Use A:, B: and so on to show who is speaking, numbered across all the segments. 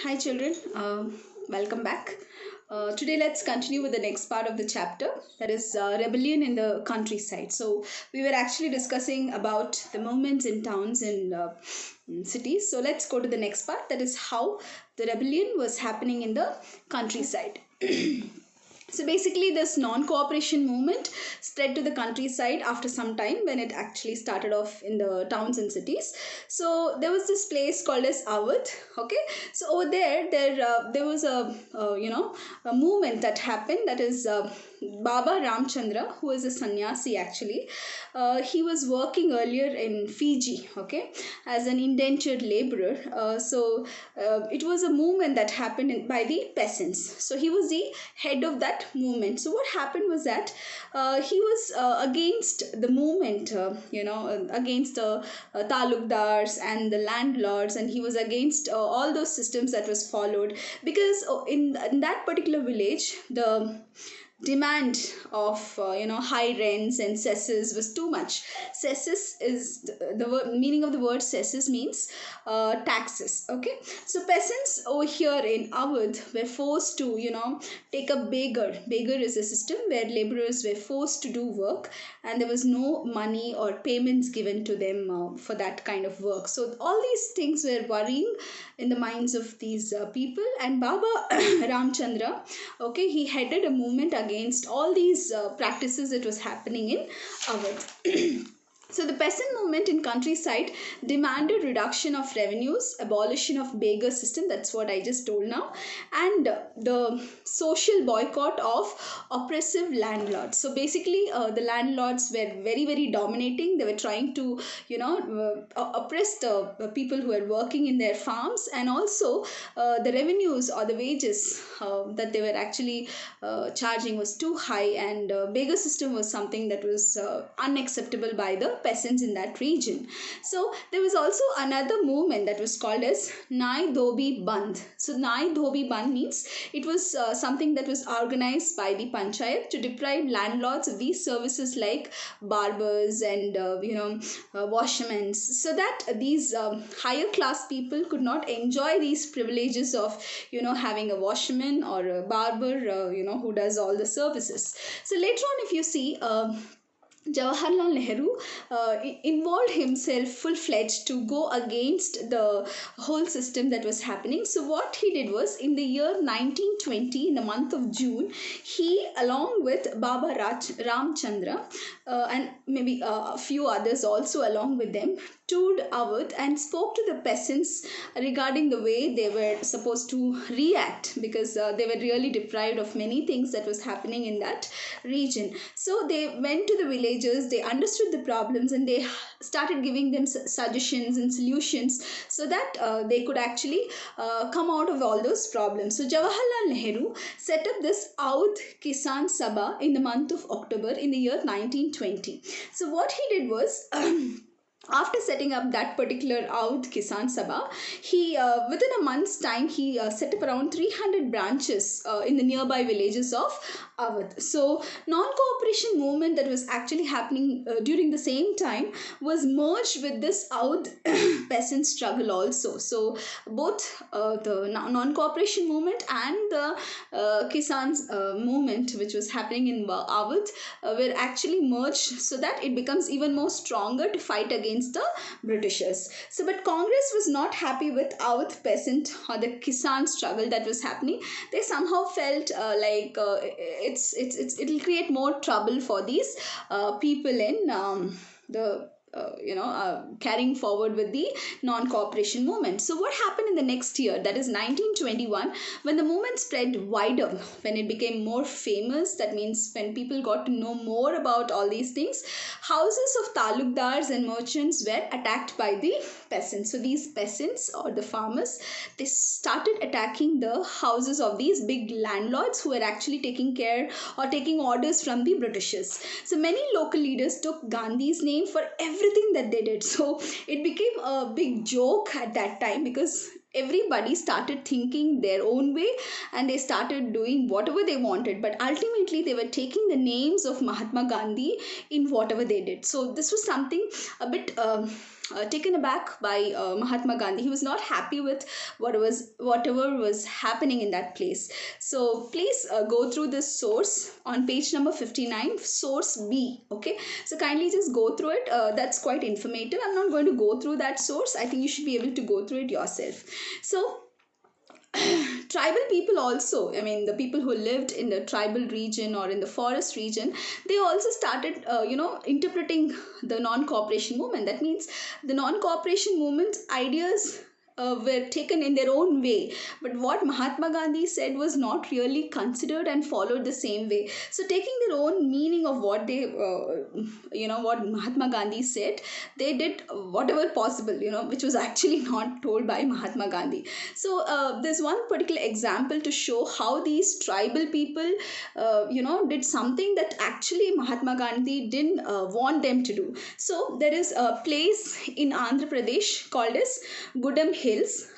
A: Hi, children. Welcome back. Today, let's continue with the next part of the chapter, that is rebellion in the countryside. So, we were actually discussing about the movements in towns and cities. So, let's go to the next part, that is how the rebellion was happening in the countryside. So basically, this non-cooperation movement spread to the countryside after some time when it actually started off in the towns and cities. So there was this place called as Awadh. Okay, so over there was a movement that happened. That is Baba Ramchandra, who is a sannyasi actually. He was working earlier in Fiji. Okay, as an indentured laborer. It was a movement that happened by the peasants. So he was the head of that movement. So what happened was that he was against the movement, against the talukdars and the landlords, and he was against all those systems that was followed because in that particular village the demand of high rents and cesses was too much. Cesses is the meaning of the word cesses means taxes. Okay, so peasants over here in Awadh were forced to take a beggar is a system where laborers were forced to do work, and there was no money or payments given to them for that kind of work. So all these things were worrying in the minds of these people, and Baba Ramchandra, okay, he headed a movement against all these practices that was happening in Awadh. So the peasant movement in countryside demanded reduction of revenues, abolition of beggar system, that's what I just told now, and the social boycott of oppressive landlords. So basically the landlords were very, very dominating. They were trying to oppress the people who were working in their farms, and also the revenues or the wages that they were actually charging was too high, and beggar system was something that was unacceptable by the peasants in that region. So there was also another movement that was called as Nai Dhobi Bandh. So Nai Dhobi Bandh means it was something that was organized by the panchayat to deprive landlords of these services like barbers and washermen, so that these higher class people could not enjoy these privileges of having a washerman or a barber who does all the services. So later on, if you see, Jawaharlal Nehru involved himself full-fledged to go against the whole system that was happening. So what he did was, in the year 1920, in the month of June, he, along with Baba Ramchandra and maybe a few others also along with them, toured Awadh and spoke to the peasants regarding the way they were supposed to react, because they were really deprived of many things that was happening in that region. So they went to the villages, they understood the problems, and they started giving them suggestions and solutions so that they could actually come out of all those problems. So Jawaharlal Nehru set up this Awadh Kisan Sabha in the month of October in the year 1920. So what he did was after setting up that particular Awadh Kisan Sabha, he within a month's time he set up around 300 branches in the nearby villages of Awadh. So non-cooperation movement that was actually happening during the same time was merged with this Awadh peasant struggle also. So both the non-cooperation movement and the Kisan's movement which was happening in Awadh were actually merged, so that it becomes even more stronger to fight against the Britishers. So but Congress was not happy with Awadh peasant or the Kisan struggle that was happening. They somehow felt it'll create more trouble for these people in carrying forward with the non-cooperation movement. So what happened in the next year, that is 1921, when the movement spread wider, when it became more famous, that means when people got to know more about all these things, houses of talukdars and merchants were attacked by the peasants. So these peasants or the farmers, they started attacking the houses of these big landlords who were actually taking care or taking orders from the Britishers. So many local leaders took Gandhi's name for everything that they did. So it became a big joke at that time, because everybody started thinking their own way and they started doing whatever they wanted, but ultimately they were taking the names of Mahatma Gandhi in whatever they did. So this was something a bit taken aback by Mahatma Gandhi. He was not happy with whatever was happening in that place. So please go through this source on page number 59, source B. Okay, so kindly just go through it. That's quite informative. I'm not going to go through that source. I think you should be able to go through it yourself. So tribal people also, I mean the people who lived in the tribal region or in the forest region, they also started interpreting the non-cooperation movement. That means the non-cooperation movement ideas were taken in their own way, but what Mahatma Gandhi said was not really considered and followed the same way. So taking their own meaning of what they what Mahatma Gandhi said, they did whatever possible, which was actually not told by Mahatma Gandhi. So there's one particular example to show how these tribal people, did something that actually Mahatma Gandhi didn't want them to do. So there is a place in Andhra Pradesh called as Gudam Hills.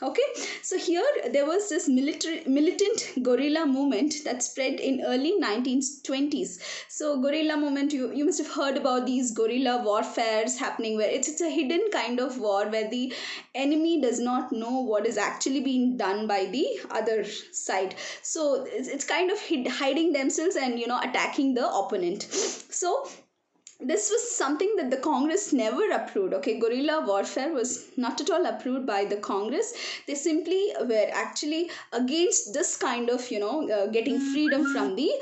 A: Okay, so here there was this militant guerrilla movement that spread in early 1920s. So guerrilla movement, you must have heard about these guerrilla warfares happening, where it's a hidden kind of war where the enemy does not know what is actually being done by the other side. So it's kind of hiding themselves and attacking the opponent. So this was something that the Congress never approved. Okay, guerrilla warfare was not at all approved by the Congress. They simply were actually against this kind of getting freedom from the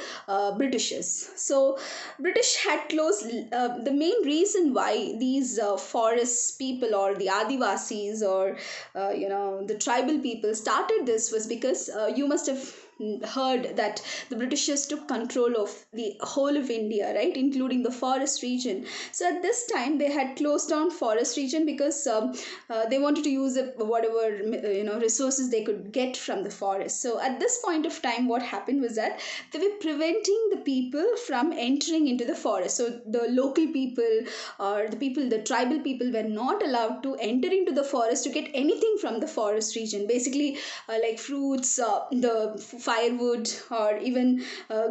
A: Britishers. So British had closed the main reason why these forest people or the Adivasis or the tribal people started this was because you must have heard that the Britishers took control of the whole of India, right, including the forest region. So at this time they had closed down forest region because they wanted to use whatever resources they could get from the forest. So at this point of time, what happened was that they were preventing the people from entering into the forest. So the local people or the tribal people were not allowed to enter into the forest to get anything from the forest region. Basically, like fruits, the firewood, or even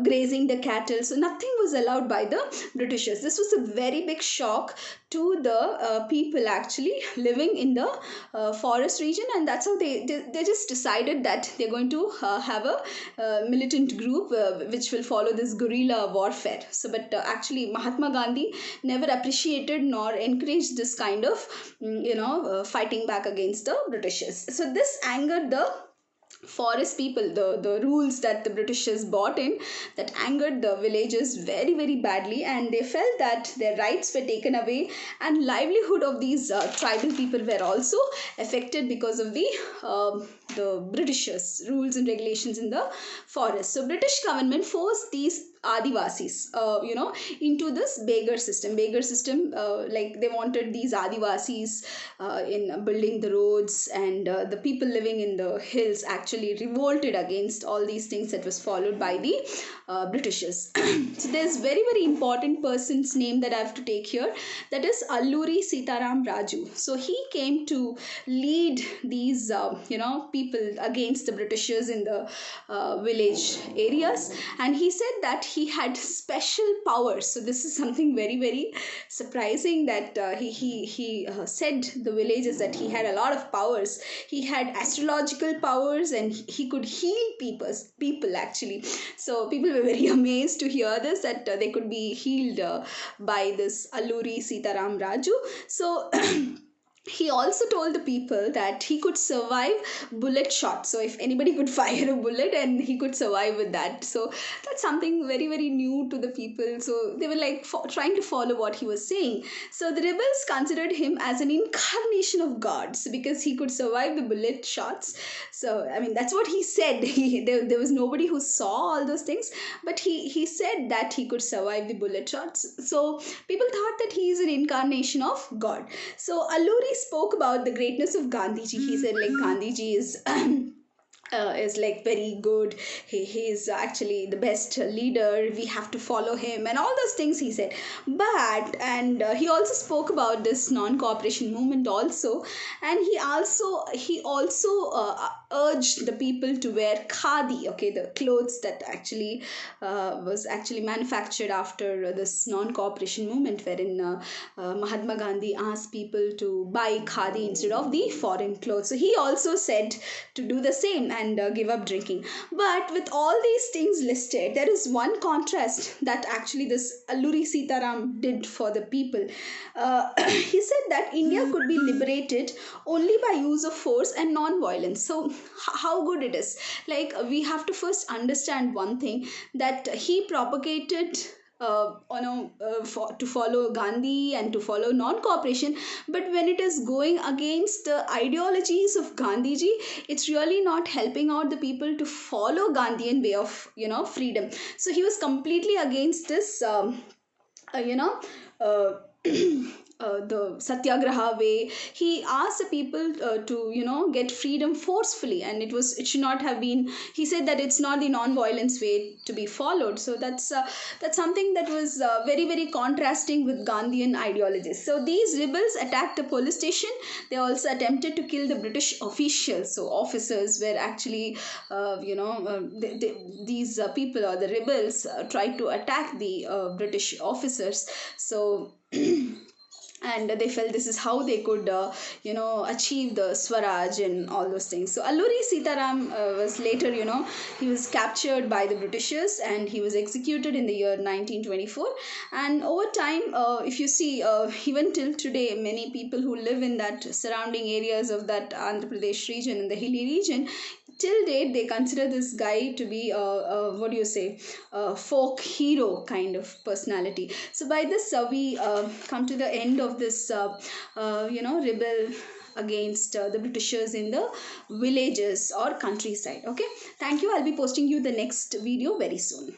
A: grazing the cattle. So nothing was allowed by the Britishers. This was a very big shock to the people actually living in the forest region, and that's how they just decided that they're going to have a militant group which will follow this guerrilla warfare. So but actually Mahatma Gandhi never appreciated nor encouraged this kind of fighting back against the Britishers. So this angered the forest people. The rules that the Britishers brought in, that angered the villagers very very badly, and they felt that their rights were taken away, and livelihood of these tribal people were also affected because of the Britishers rules and regulations in the forest. So British government forced these Adivasis into this beggar system, like they wanted these Adivasis in building the roads, and the people living in the hills actually revolted against all these things that was followed by the Britishers. So there's very very important person's name that I have to take here, that is Alluri Sitaram Raju. So he came to lead these people against the Britishers in the village areas, and he said that he had special powers. So this is something very very surprising, that he said the villagers that he had a lot of powers. He had astrological powers, and he could heal people actually. So people were very amazed to hear this, that they could be healed by this Alluri Sitaram Raju. So he also told the people that he could survive bullet shots. So if anybody could fire a bullet, and he could survive with that. So that's something very very new to the people. So they were like trying to follow what he was saying. So the rebels considered him as an incarnation of God, so because he could survive the bullet shots. So I mean that's what he said. There was nobody who saw all those things, but he said that he could survive the bullet shots. So people thought that he is an incarnation of God. So Alluri spoke about the greatness of Gandhiji. He said like Gandhiji is is like very good. He's actually the best leader, we have to follow him, and all those things he said. But and he also spoke about this non-cooperation movement also. And he also urged the people to wear khadi, okay, the clothes that actually was actually manufactured after this non-cooperation movement, wherein Mahatma Gandhi asked people to buy khadi instead of the foreign clothes. So he also said to do the same and give up drinking. But with all these things listed, there is one contrast that actually this Alluri Sitaram did for the people. He said that India could be liberated only by use of force and non-violence. So how good it is! Like we have to first understand one thing, that he propagated to follow Gandhi and to follow non-cooperation. But when it is going against the ideologies of Gandhiji, it's really not helping out the people to follow Gandhian way of freedom. So he was completely against this uh, you know uh, the satyagraha way. He asked the people to get freedom forcefully, and it should not have been. He said that it's not the non-violence way to be followed. So that's something that was very very contrasting with Gandhian ideologies. So these rebels attacked a police station. They also attempted to kill the British officials. So officers were actually these people, or the rebels, tried to attack the British officers. So and they felt this is how they could achieve the Swaraj and all those things. So Alluri Sitaram was later, he was captured by the Britishers and he was executed in the year 1924. And over time, if you see, even till today, many people who live in that surrounding areas of that Andhra Pradesh region, in the hilly region, till date they consider this guy to be what do you say, a folk hero kind of personality. So by this we come to the end of this rebel against the Britishers in the villages or countryside. Okay, thank you. I'll be posting you the next video very soon.